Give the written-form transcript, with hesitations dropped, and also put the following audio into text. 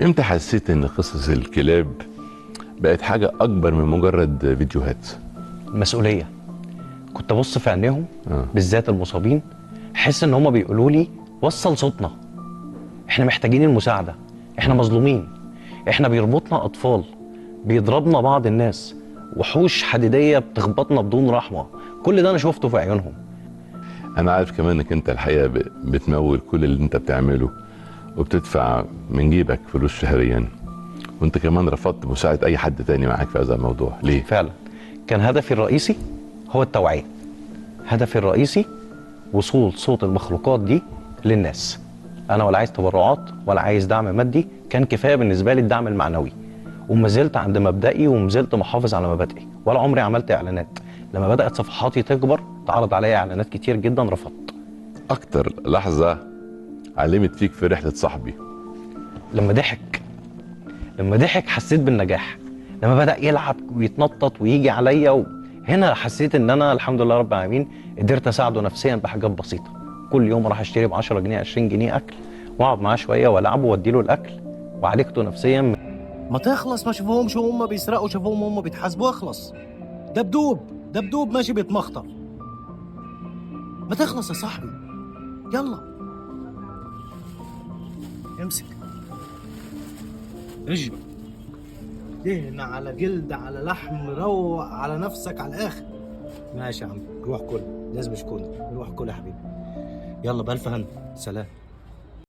امتى حسيت ان قصص الكلاب بقت حاجة اكبر من مجرد فيديوهات؟ مسؤوليه. كنت ابص في عينيهم بالذات المصابين، احس ان هم بيقولوا لي وصل صوتنا، احنا محتاجين المساعده، احنا مظلومين، احنا بيربطنا اطفال، بيضربنا بعض الناس، وحوش حديديه بتخبطنا بدون رحمه. كل ده انا شفته في عيونهم. انا عارف كمان انك انت الحقيقة بتمول كل اللي انت بتعمله وبتدفع من جيبك فلوس شهريا، وانت كمان رفضت مساعدة اي حد تاني معاك في هذا الموضوع، ليه؟ فعلا كان هدفي الرئيسي هو التوعيه، هدفي الرئيسي وصول صوت المخلوقات دي للناس. انا ولا عايز تبرعات ولا عايز دعم مادي، كان كفايه بالنسبه لي الدعم المعنوي. وما زلت عند مبدئي وما زلت محافظ على مبادئي، ولا عمري عملت اعلانات. لما بدات صفحاتي تكبر اتعرض عليا اعلانات كتير جدا، رفضت. اكتر لحظة علمت فيك في رحلة صاحبي؟ لما ضحك، لما ضحك حسيت بالنجاح. لما بدا يلعب ويتنطط ويجي عليا هنا حسيت ان انا الحمد لله رب العالمين قدرت اساعده نفسيا بحاجات بسيطه. كل يوم راح اشتري ب 10 جنيه 20 جنيه اكل، واقعد معاه شويه والعبه واديله الاكل، وعالجته نفسيا. ما تخلص، ما شافوهمش وهم بيسرقوا، شافوهم وهم بيتحاسبوا، اخلص. دبدوب دبدوب ماشي بيتمخطر. ما تخلص يا صاحبي، يلا امسك رجل دهن على جلد على لحم، روق على نفسك على الاخر. ماشي يا عم، روح كل، لازم مش كل، روح كل يا حبيبي. يلا بألف هنا، سلام.